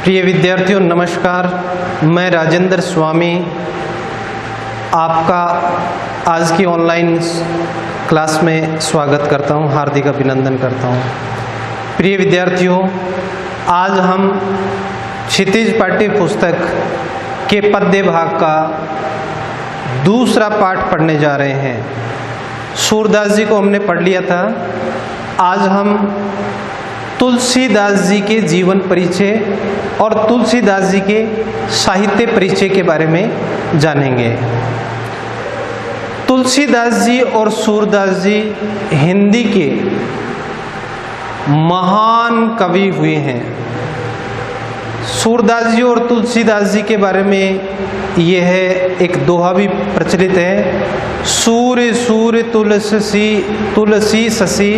प्रिय विद्यार्थियों नमस्कार, मैं राजेंद्र स्वामी आपका आज की ऑनलाइन क्लास में स्वागत करता हूं, हार्दिक अभिनंदन करता हूं। प्रिय विद्यार्थियों, आज हम क्षितिज पाठ्य पुस्तक के पद्य भाग का दूसरा पाठ पढ़ने जा रहे हैं। सूरदास जी को हमने पढ़ लिया था। आज हम तुलसीदास जी के जीवन परिचय और तुलसीदास जी के साहित्य परिचय के बारे में जानेंगे। तुलसीदास जी और सूरदास जी हिंदी के महान कवि हुए हैं। सूरदास जी और तुलसीदास जी के बारे में यह एक दोहा भी प्रचलित है। सूर्य सूर्य तुलसी शशि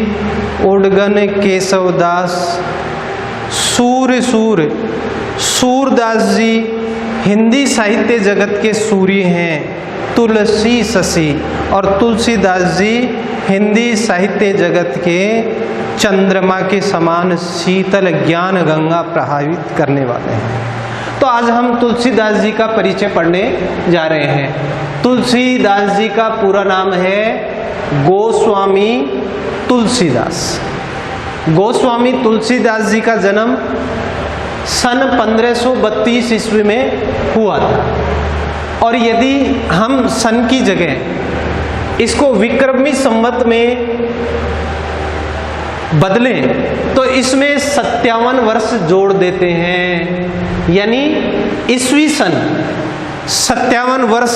उडगन केशवदास। सूर्य सूर्य, सूरदास जी हिंदी साहित्य जगत के सूर्य हैं। तुलसी शशि और तुलसीदास जी हिंदी साहित्य जगत के चंद्रमा के समान शीतल ज्ञान गंगा प्रभावित करने वाले हैं। तो आज हम तुलसीदास जी का परिचय पढ़ने जा रहे हैं। तुलसीदास जी का पूरा नाम है गोस्वामी तुलसीदास। गोस्वामी तुलसीदास जी का जन्म सन 1532 ईस्वी में हुआ था। और यदि हम सन की जगह इसको विक्रमी संवत में बदलें तो इसमें 57 वर्ष जोड़ देते हैं, यानी ईस्वी सन 57 वर्ष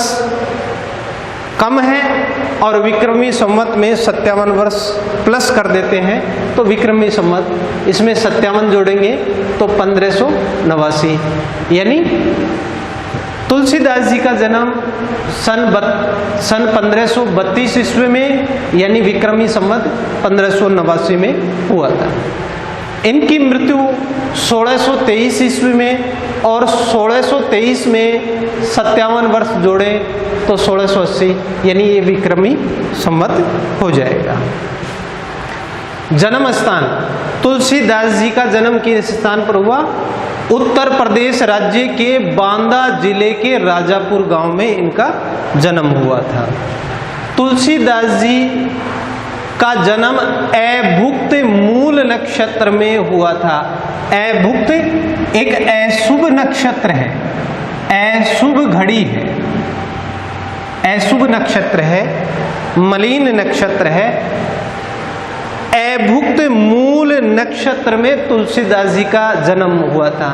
कम है और विक्रमी संवत में 57 वर्ष प्लस कर देते हैं। तो विक्रमी संवत इसमें 57 जोड़ेंगे तो 1589, यानी तुलसीदास जी का जन्म सन 1532 ईस्वी में, यानी विक्रमी संवत 1589 में हुआ था। इनकी मृत्यु 1623 ईस्वी में और 1623 में 57 वर्ष जोड़े तो 1680, यानी ये विक्रमी संवत हो जाएगा। जन्म स्थान, तुलसीदास जी का जन्म किस स्थान पर हुआ? उत्तर प्रदेश राज्य के बांदा जिले के राजापुर गांव में इनका जन्म हुआ था। तुलसीदास जी का जन्म अभुक्त मूल नक्षत्र में हुआ था। अभुक्त एक अशुभ नक्षत्र है, अशुभ घड़ी है, अशुभ नक्षत्र है, मलिन नक्षत्र है। अभुक्त मूल नक्षत्र में तुलसीदास जी का जन्म हुआ था।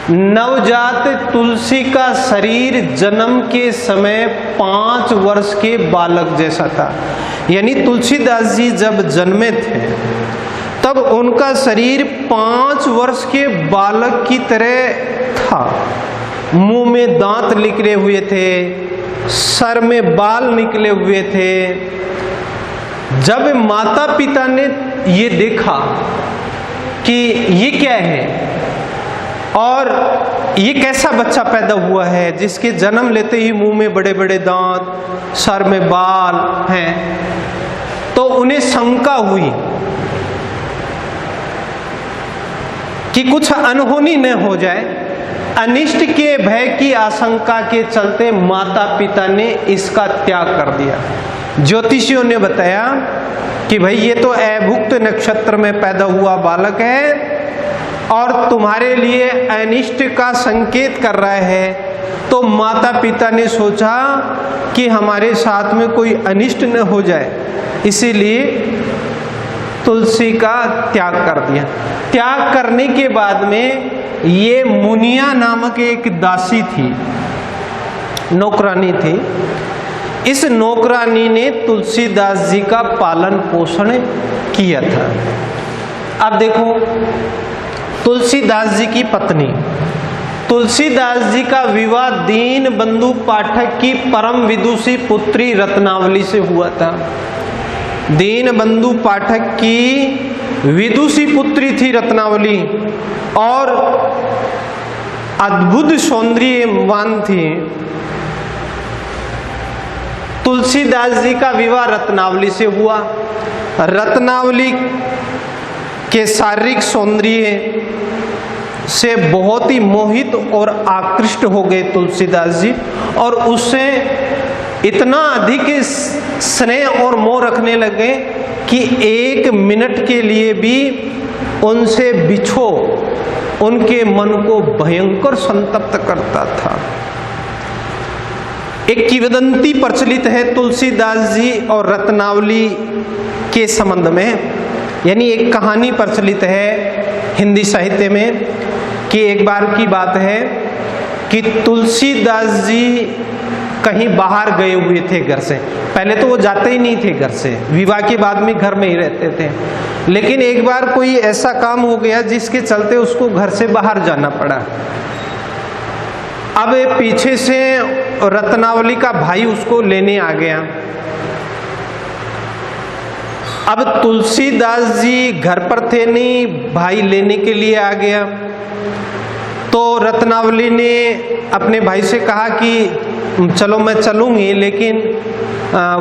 नवजात तुलसी का शरीर जन्म के समय 5 वर्ष के बालक जैसा था, यानी तुलसीदास जी जब जन्मे थे तब उनका शरीर 5 वर्ष के बालक की तरह था। मुंह में दांत निकले हुए थे, सर में बाल निकले हुए थे। जब माता पिता ने ये देखा कि ये क्या है और ये कैसा बच्चा पैदा हुआ है जिसके जन्म लेते ही मुंह में बड़े बड़े दांत, सर में बाल हैं, तो उन्हें शंका हुई कि कुछ अनहोनी न हो जाए। अनिष्ट के भय की आशंका के चलते माता पिता ने इसका त्याग कर दिया। ज्योतिषियों ने बताया कि भाई ये तो अभुक्त नक्षत्र में पैदा हुआ बालक है और तुम्हारे लिए अनिष्ट का संकेत कर रहा है। तो माता पिता ने सोचा कि हमारे साथ में कोई अनिष्ट न हो जाए, इसीलिए तुलसी का त्याग कर दिया। त्याग करने के बाद में ये मुनिया नामक एक दासी थी, नौकरानी थी। इस नौकरानी ने तुलसीदास जी का पालन पोषण किया था। अब देखो, तुलसीदास जी की पत्नी, तुलसीदास जी का विवाह दीन बंधु पाठक की परम विदुषी पुत्री रत्नावली से हुआ था। दीन बंधु पाठक की विदुषी पुत्री थी रत्नावली और अद्भुत सौंदर्यवान थी। तुलसीदास जी का विवाह रत्नावली से हुआ। रत्नावली के शारीरिक सौंदर्य से बहुत ही मोहित और आकृष्ट हो गए तुलसीदास जी, और उससे इतना अधिक स्नेह और मोह रखने लगे कि 1 मिनट के लिए भी उनसे बिछो उनके मन को भयंकर संतप्त करता था। एक किंवदंती प्रचलित है तुलसीदास जी और रत्नावली के संबंध में, यानी एक कहानी प्रचलित है हिंदी साहित्य में कि एक बार की बात है कि तुलसीदास जी कहीं बाहर गए हुए थे घर से। पहले तो वो जाते ही नहीं थे घर से, विवाह के बाद में घर में ही रहते थे, लेकिन एक बार कोई ऐसा काम हो गया जिसके चलते उसको घर से बाहर जाना पड़ा। अब पीछे से रत्नावली का भाई उसको लेने आ गया। अब तुलसीदास जी घर पर थे नहीं, भाई लेने के लिए आ गया। तो रत्नावली ने अपने भाई से कहा कि चलो मैं चलूंगी, लेकिन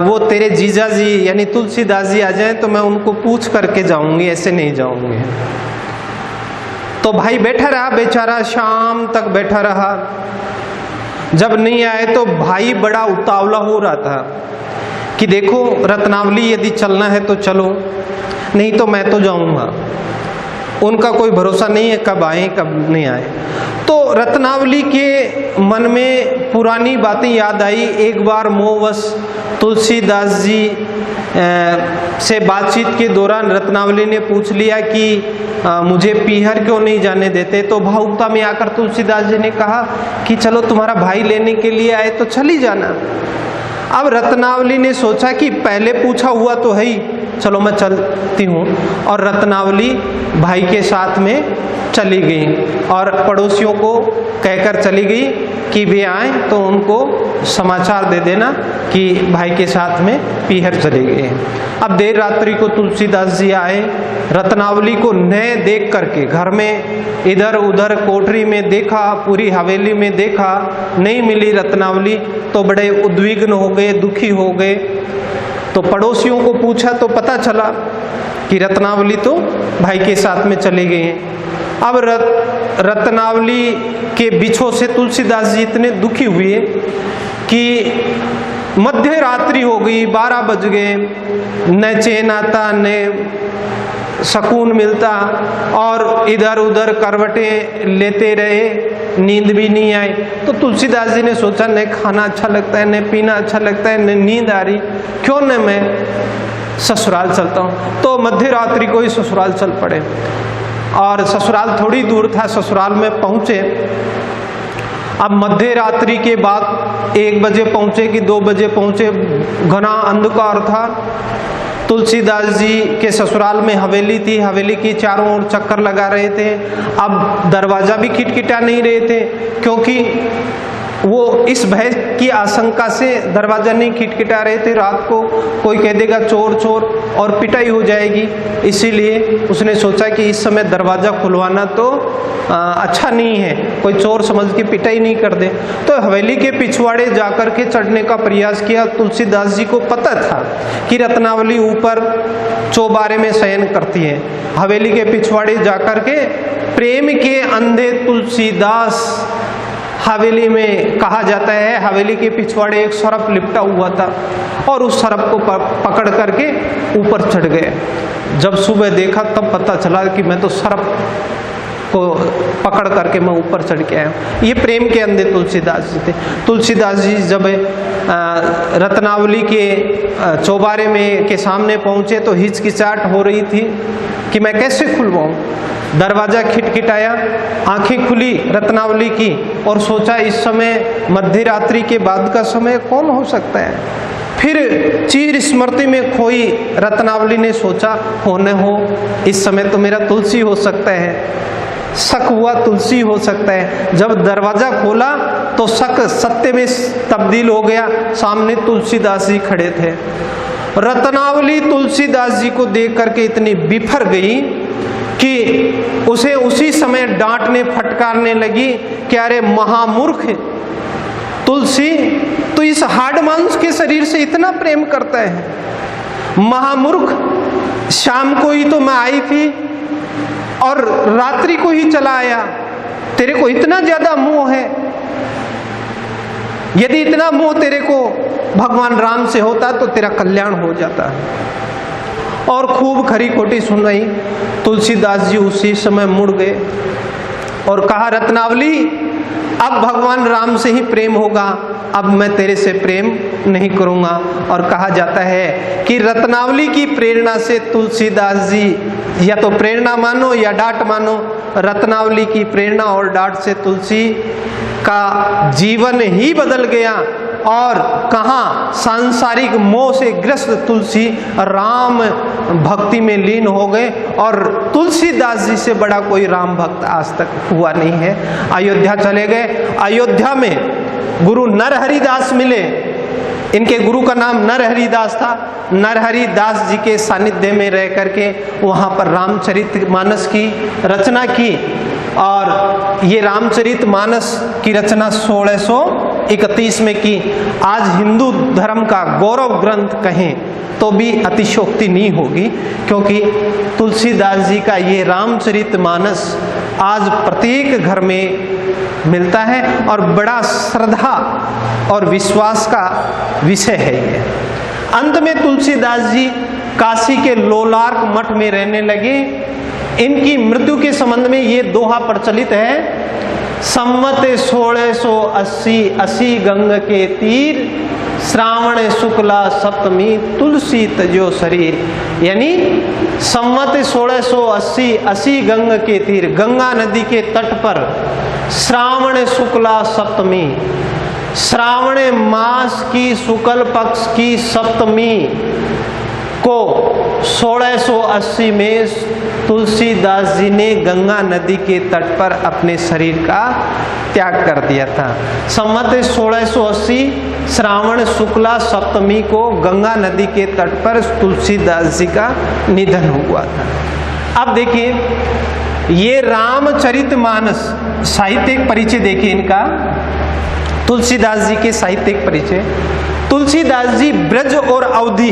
वो तेरे जीजा जी यानी तुलसीदास जी आ जाएं तो मैं उनको पूछ करके जाऊंगी, ऐसे नहीं जाऊंगी। तो भाई बैठा रहा बेचारा, शाम तक बैठा रहा। जब नहीं आए तो भाई बड़ा उतावला हो रहा था कि देखो रत्नावली यदि चलना है तो चलो, नहीं तो मैं तो जाऊंगा। उनका कोई भरोसा नहीं है कब आए कब नहीं आए। तो रत्नावली के मन में पुरानी बातें याद आई। एक बार मोहवश तुलसीदास जी से बातचीत के दौरान रत्नावली ने पूछ लिया कि मुझे पीहर क्यों नहीं जाने देते। तो भावुकता में आकर तुलसीदास जी ने कहा कि चलो तुम्हारा भाई लेने के लिए आए तो चली जाना। अब रत्नावली ने सोचा कि पहले पूछा हुआ तो है ही, चलो मैं चलती हूँ, और रत्नावली भाई के साथ में चली गई और पड़ोसियों को कहकर चली गई कि वे आए तो उनको समाचार दे देना कि भाई के साथ में पीहर चले गए। अब देर रात्रि को तुलसीदास जी आए, रत्नावली को नए देख करके घर में इधर उधर कोठरी में देखा, पूरी हवेली में देखा, नहीं मिली रत्नावली, तो बड़े उद्विग्न हो गए, दुखी हो गए। तो पड़ोसियों को पूछा तो पता चला कि रत्नावली तो भाई के साथ में चले गए हैं। अब रत्नावली के बिछो से तुलसीदास जी इतने दुखी हुए कि मध्य रात्रि हो गई, 12 बज गए, न चैन आता न सुकून मिलता, और इधर उधर करवटें लेते रहे, नींद भी नहीं आई। तो तुलसीदास जी ने सोचा न खाना अच्छा लगता है, न पीना अच्छा लगता है, न नींद आ रही, क्यों न मैं ससुराल चलता हूँ। तो मध्य रात्रि को ही ससुराल चल पड़े, और ससुराल थोड़ी दूर था। ससुराल में पहुँचे। अब मध्य रात्रि के बाद 1 बजे पहुँचे कि 2 बजे पहुँचे, घना अंधकार था। तुलसीदास जी के ससुराल में हवेली थी, हवेली की चारों ओर चक्कर लगा रहे थे। अब दरवाजा भी खटखटा नहीं रहे थे, क्योंकि वो इस भय की आशंका से दरवाजा नहीं खटखटा रहे थे। रात को कोई कह देगा चोर चोर और पिटाई हो जाएगी, इसीलिए उसने सोचा कि इस समय दरवाजा खुलवाना तो अच्छा नहीं है, कोई चोर समझ के पिटाई नहीं कर दे। तो हवेली के पिछवाड़े जाकर के चढ़ने का प्रयास किया। तुलसीदास जी को पता था कि रत्नावली ऊपर चौबारे में शयन करती है। हवेली के पिछवाड़े जाकर के प्रेम के अंधे तुलसीदास, हवेली में कहा जाता है हवेली के पिछवाड़े एक सरप लिपटा हुआ था, और उस सरप को पकड़ करके ऊपर चढ़ गए। जब सुबह देखा तब पता चला कि मैं तो सरप को पकड़ करके मैं ऊपर चढ़ के आया। ये प्रेम के अंधे तुलसीदास जी थे। तुलसीदास जी जब रत्नावली के चौबारे में के सामने पहुंचे तो हिचकिचाहट हो रही थी कि मैं कैसे खुलवाऊं। दरवाजा खटखटाया, आंखें खुली रत्नावली की, और सोचा इस समय मध्य रात्रि के बाद का समय कौन हो सकता है। फिर चिर स्मृति में खोई रत्नावली ने सोचा हो न हो इस समय तो मेरा तुलसी हो सकता है। शक हुआ तुलसी हो सकता है। जब दरवाजा खोला तो शक सत्य में तब्दील हो गया, सामने तुलसीदास जी खड़े थे। रत्नावली तुलसीदास जी को देख करके इतनी बिफर गई कि उसे उसी समय डांटने फटकारने लगी कि अरे महामूर्ख तुलसी, तो इस हाड़ मांस के शरीर से इतना प्रेम करता है। महामूर्ख, शाम को ही तो मैं आई थी और रात्रि को ही चला आया, तेरे को इतना ज्यादा मोह है, यदि इतना मोह तेरे को भगवान राम से होता तो तेरा कल्याण हो जाता। और खूब खरी खोटी सुन रही। तुलसीदास जी उसी समय मुड़ गए और कहा, रत्नावली अब भगवान राम से ही प्रेम होगा, अब मैं तेरे से प्रेम नहीं करूंगा। और कहा जाता है कि रत्नावली की प्रेरणा से तुलसीदास जी, या तो प्रेरणा मानो या डांट मानो, रत्नावली की प्रेरणा और डांट से तुलसी का जीवन ही बदल गया। और कहाँ सांसारिक मोह से ग्रस्त तुलसी राम भक्ति में लीन हो गए। और तुलसीदास जी से बड़ा कोई राम भक्त आज तक हुआ नहीं है। अयोध्या चले गए। अयोध्या में गुरु नरहरिदास मिले। इनके गुरु का नाम नरहरिदास था। नरहरिदास जी के सानिध्य में रह करके वहाँ पर रामचरितमानस की रचना की। और ये रामचरितमानस की रचना 1631 में की। आज हिंदू धर्म का गौरव ग्रंथ कहें तो भी अतिशयोक्ति नहीं होगी, क्योंकि तुलसीदास जी का ये रामचरितमानस आज प्रत्येक घर में मिलता है और बड़ा श्रद्धा और विश्वास का विषय है ये। अंत में तुलसीदास जी काशी के लोलार्क मठ में रहने लगे। इनकी मृत्यु के संबंध में ये दोहा प्रचलित है, संवत 1680 असी गंग के तीर, श्रावण शुक्ला सप्तमी तुलसी तजो शरीर। यानी संवत 1680 असी गंग के तीर, गंगा नदी के तट पर श्रावण शुक्ला सप्तमी, श्रावण मास की शुक्ल पक्ष की सप्तमी को 1680 में तुलसीदास जी ने गंगा नदी के तट पर अपने शरीर का त्याग कर दिया था। संवत 1680 श्रावण शुक्ला सप्तमी को गंगा नदी के तट पर तुलसीदास जी का निधन हुआ था। अब देखिए, ये रामचरितमानस साहित्यिक परिचय देखिए इनका, तुलसीदास जी के साहित्यिक परिचय। तुलसीदास जी ब्रज और अवधी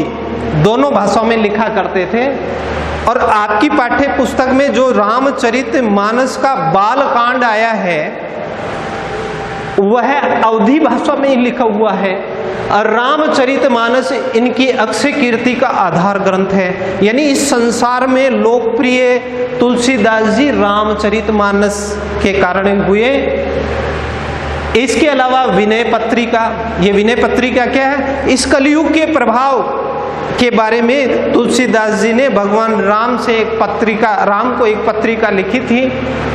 दोनों भाषाओं में लिखा करते थे। और आपकी पाठ्य पुस्तक में जो रामचरितमानस का बाल कांड आया है वह अवधी भाषा में ही लिखा हुआ है। और रामचरितमानस इनकी अक्षय कीर्ति का आधार ग्रंथ है। यानी इस संसार में लोकप्रिय तुलसीदास जी रामचरितमानस के कारण हुए। इसके अलावा विनय पत्रिका, ये विनय पत्रिका क्या है? इस कलयुग के प्रभाव के बारे में तुलसीदास जी ने भगवान राम से एक पत्रिका, राम को एक पत्रिका लिखी थी,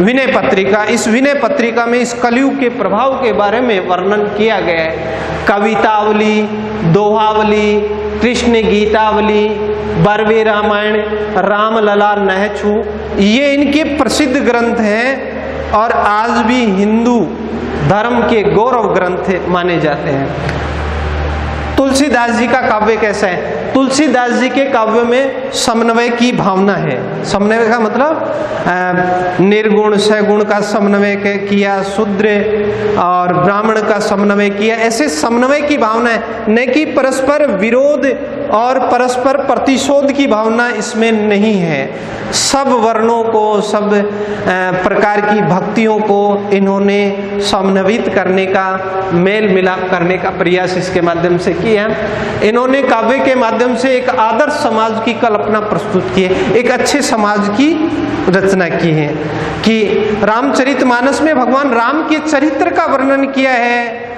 विनय पत्रिका। इस विनय पत्रिका में इस कलयुग के प्रभाव के बारे में वर्णन किया गया है। कवितावली, दोहावली, कृष्ण गीतावली, बरवे रामायण, रामलला नहछू, ये इनके प्रसिद्ध ग्रंथ हैं और आज भी हिंदू धर्म के गौरव ग्रंथ माने जाते हैं। तुलसीदास जी का काव्य कैसा है? तुलसीदास जी के काव्य में समन्वय की भावना है। समन्वय का मतलब निर्गुण सगुण का समन्वय किया, शूद्र और ब्राह्मण का समन्वय किया, ऐसे समन्वय की भावना है, न कि परस्पर विरोध और परस्पर प्रतिशोध की भावना इसमें नहीं है। सब वर्णों को, सब प्रकार की भक्तियों को इन्होंने समन्वित करने का, मेल मिलाप करने का प्रयास इसके माध्यम से किया। इन्होंने काव्य के माध्यम से एक आदर्श समाज की कल्पना प्रस्तुत की है, एक अच्छे समाज की रचना की है। कि रामचरितमानस में भगवान राम के चरित्र का वर्णन किया है।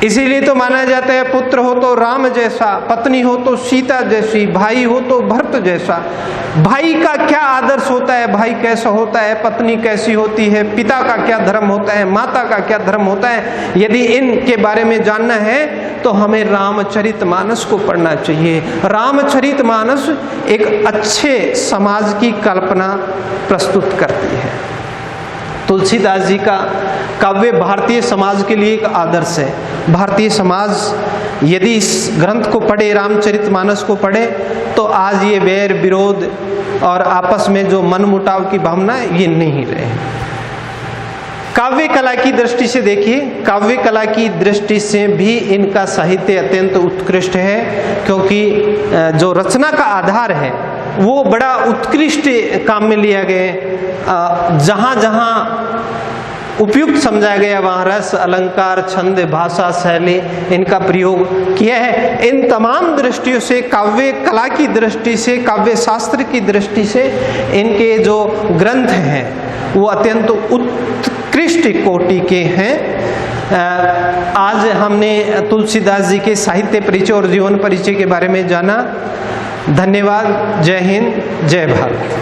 इसीलिए तो माना जाता है, पुत्र हो तो राम जैसा, पत्नी हो तो सीता जैसी, भाई हो तो भरत जैसा। भाई का क्या आदर्श होता है, भाई कैसा होता है, पत्नी कैसी होती है, पिता का क्या धर्म होता है, माता का क्या धर्म होता है, यदि इनके बारे में जानना है तो हमें रामचरितमानस को पढ़ना चाहिए। रामचरितमानस एक अच्छे समाज की कल्पना प्रस्तुत करती है। तुलसीदास जी का काव्य भारतीय समाज के लिए एक आदर्श है। भारतीय समाज यदि इस ग्रंथ को पढ़े, रामचरितमानस को पढ़े, तो आज ये वैर विरोध और आपस में जो मनमुटाव की भावना है ये नहीं रहे। काव्य कला की दृष्टि से देखिए, काव्य कला की दृष्टि से भी इनका साहित्य अत्यंत उत्कृष्ट है, क्योंकि जो रचना का आधार है वो बड़ा उत्कृष्ट काम में लिया गया। जहाँ जहाँ उपयुक्त समझाया गया। वहाँ रस, अलंकार, छंद, भाषा, शैली इनका प्रयोग किया है। इन तमाम दृष्टियों से, काव्य कला की दृष्टि से, काव्य शास्त्र की दृष्टि से इनके जो ग्रंथ हैं वो अत्यंत उत्कृष्ट कोटि के हैं। आज हमने तुलसीदास जी के साहित्य परिचय और जीवन परिचय के बारे में जाना। धन्यवाद। जय हिंद, जय भारत।